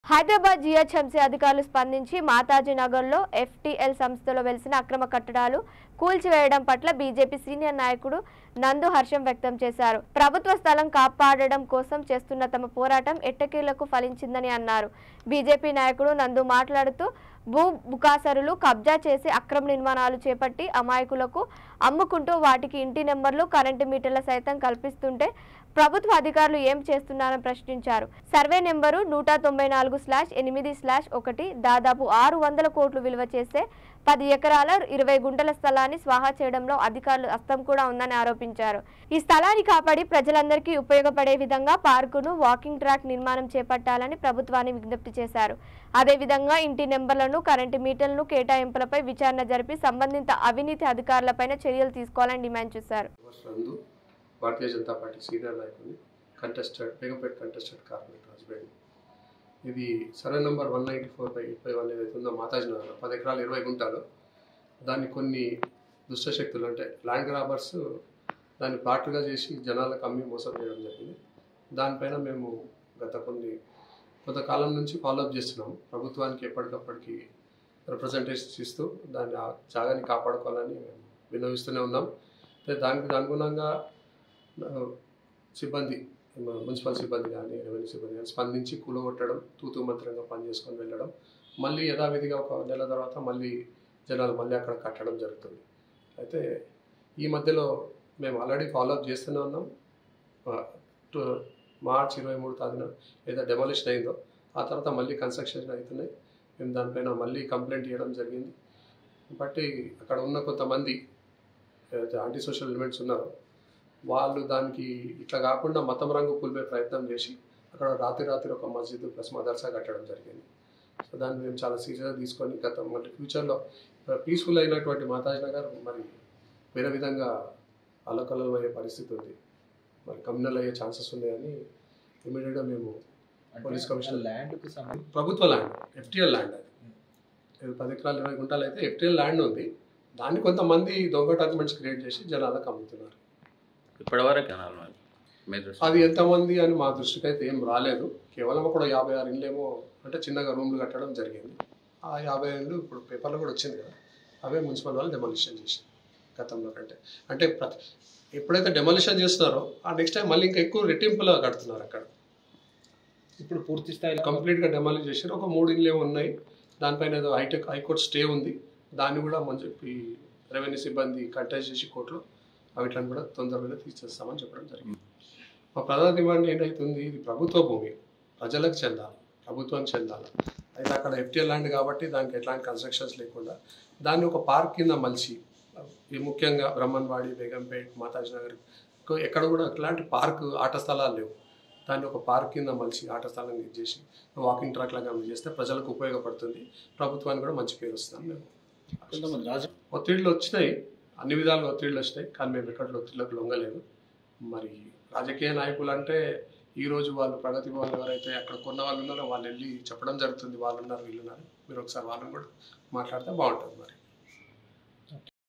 Hyderabad GHMC అధికారులు స్పందించి మాతాజీ నగర్లో ఎఫ్టీఎల్ సంస్థలో వెలిసిన అక్రమ కట్టడాలు కూల్చివేయడం పట్ల బీజేపీ సీనియర్ నాయకుడు నందు హర్షం వ్యక్తం చేశారు. ప్రభుత్వ స్థలం కాపాడడం కోసం చేస్తున్న తమ పోరాటం ఎట్టకేలకు ఫలించిందని అన్నారు. బీజేపీ నాయకుడు నందు మాట్లాడుతూ భూ బుకాసరులు కబ్జా చేసి అక్రమ నిర్మాణాలు చేపట్టి అమాయకులకు అమ్ముకుంటూ వాటికి ఇంటి నెంబర్లు కరెంటు మీటర్ల సైతం కల్పిస్తుంటే ప్రభుత్వ అధికారులు ఏం చేస్తున్నారని ప్రశ్నించారు. సర్వే నెంబరు 194/8/1 దాదాపు 600 కోట్లు విలువ చేసే 10 ఎకరాల 20 గుంటల స్థలాన్ని స్వాహా చేయడంలో అధికారులు హస్తం కూడా ఉందని ఆరోపించారు. ఈ స్థలాన్ని కాపాడి ప్రజలందరికీ ఉపయోగపడే విధంగా పార్కును, వాకింగ్ ట్రాక్ నిర్మాణం చేపట్టాలని ప్రభుత్వాన్ని విజ్ఞప్తి చేశారు. అదేవిధంగా ఇంటి నెంబర్లను, కరెంటు మీటర్లను కేటాయింపులపై విచారణ జరిపి సంబంధిత అవినీతి అధికారులపైన చర్యలు తీసుకోవాలని డిమాండ్ చేశారు. భారతీయ జనతా పార్టీ సీనియర్ నాయకుడిని బేగంపేట కంటెస్టెడ్ కార్పొరేటర్ హస్బెండ్. ఇది సర్వే నెంబర్ 194/8/1 ఏదైతుందో మాతాజీ నగర్ 10 ఎకరాలు 20 గుంటలు. దాన్ని కొన్ని దుష్టశక్తులు అంటే ల్యాండ్ గ్రాబర్స్ దాన్ని ప్లాట్లుగా చేసి జనాలకు అమ్మి మోసం చేయడం జరిగింది. దానిపైన మేము కొంతకాలం నుంచి ఫాలోఅప్ చేస్తున్నాము. ప్రభుత్వానికి ఎప్పటికప్పటికి రిప్రజెంటేషన్స్ ఇస్తూ దాన్ని ఆ జాగాని కాపాడుకోవాలని మేము విన్నవిస్తూనే ఉన్నాం. దానికి అనుగుణంగా సిబ్బంది, మున్సిపల్ సిబ్బంది కానీ రెవెన్యూ సిబ్బంది కానీ స్పందించి కూలగొట్టడం, తూతూ మంత్రంగా పని చేసుకొని వెళ్ళడం, మళ్ళీ యథావిధిగా ఒక నెల తర్వాత మళ్ళీ జనాలు మళ్ళీ అక్కడ కట్టడం జరుగుతుంది. అయితే ఈ మధ్యలో మేము ఆల్రెడీ ఫాలోఅప్ చేస్తూనే ఉన్నాం. మార్చి 23 తారీఖున ఏదో డెమాలిషన్ అయిందో ఆ తర్వాత మళ్ళీ కన్స్ట్రక్షన్ అవుతున్నాయి. మేము దానిపైన మళ్ళీ కంప్లైంట్ ఇవ్వడం జరిగింది. బట్టి అక్కడ ఉన్న కొంతమంది యాంటీ సోషల్ ఎలిమెంట్స్ ఉన్నారు, వాళ్ళు దానికి ఇట్లా కాకుండా మతం రంగు పులిపే ప్రయత్నం చేసి అక్కడ రాత్రి ఒక మస్జిద్ ప్లస్ మదర్సా కట్టడం జరిగింది. సో దాన్ని మేము చాలా సీరియస్గా తీసుకొని మళ్ళీ ఫ్యూచర్లో పీస్ఫుల్ అయినటువంటి మాతాజీ నగర్ మరి వేరే విధంగా అల్లకల్లం అయ్యే పరిస్థితి ఉంది, మరి కమ్యూనల్ అయ్యే ఛాన్సెస్ ఉన్నాయని ఇమీడియట్గా మేము పోలీస్ కమిషనర్ ప్రభుత్వ ల్యాండ్ ఎఫ్టీఎల్ ల్యాండ్, అది 10 ఎకరాలు 20 గుంటలు అయితే ఎఫ్టీఎల్ ల్యాండ్ ఉంది. దాన్ని కొంతమంది దొంగ డాక్యుమెంట్స్ క్రియేట్ చేసి జనాలకు అమ్ముతున్నారు. ఇప్పటివరకు అది ఎంతమంది అని మా దృష్టికి అయితే ఏం రాలేదు. కేవలం ఒక 56 ఇండ్లేమో అంటే చిన్నగా రూమ్లు కట్టడం జరిగింది. ఆ 50 ఇండ్లు ఇప్పుడు పేపర్లో కూడా వచ్చింది కదా, అవే మున్సిపల్ వాళ్ళు డెమాలిషన్ చేసి గతంలో కంటే. అంటే ఎప్పుడైతే డెమాలిషన్ చేస్తున్నారో ఆ నెక్స్ట్ టైం మళ్ళీ ఇంకా ఎక్కువ రెట్టింపులా కడుతున్నారు. అక్కడ ఇప్పుడు పూర్తి స్థాయిలో కంప్లీట్గా డెమాలిష్ చేశారు. ఒక 3 ఇండ్లు ఏమో ఉన్నాయి, దానిపైన ఏదో హైకోర్టు స్టే ఉంది. దాన్ని కూడా మనం చెప్పి రెవెన్యూ సిబ్బంది కంటెస్ట్ చేసి కోర్టులో వీటిని కూడా తొందరగా తీసేస్తామని చెప్పడం జరిగింది. మా ప్రధాన డిమాండ్ ఏంటవుతుంది, ఇది ప్రభుత్వ భూమి, ప్రజలకు చెందాలి, ప్రభుత్వానికి చెందాలి. అయితే అక్కడ ఎఫ్టీఎల్ ల్యాండ్ కాబట్టి దానికి ఎట్లాంటి కన్స్ట్రక్షన్స్ లేకుండా దాన్ని ఒక పార్క్ కింద మలిచి, ముఖ్యంగా బ్రహ్మన్వాడి, బేగంపేట్, మాతాజీ నగర్ ఎక్కడ కూడా ఎట్లాంటి పార్క్ ఆట స్థలాలు లేవు. దాన్ని ఒక పార్క్ కింద మలిచి ఆట స్థలాన్ని చేసి వాకింగ్ ట్రాక్ లాగా చేస్తే ప్రజలకు ఉపయోగపడుతుంది, ప్రభుత్వానికి కూడా మంచి పేరు వస్తుంది. మేము ఒత్తిడిలు వచ్చినాయి, అన్ని విధాలుగా ఒత్తిడిలు వచ్చినాయి, కానీ మేము ఎక్కడ ఒత్తిడిలకు లొంగలేదు. మరి రాజకీయ నాయకులు అంటే ఈరోజు వాళ్ళు ప్రగతి వాళ్ళు ఎవరైతే అక్కడ కొన్న వాళ్ళు ఉన్నారో వాళ్ళు వెళ్ళి చెప్పడం జరుగుతుంది, వాళ్ళు ఉన్నారు వీళ్ళు ఉన్నారు, మీరు ఒకసారి వాళ్ళని కూడా మాట్లాడితే బాగుంటుంది. మరి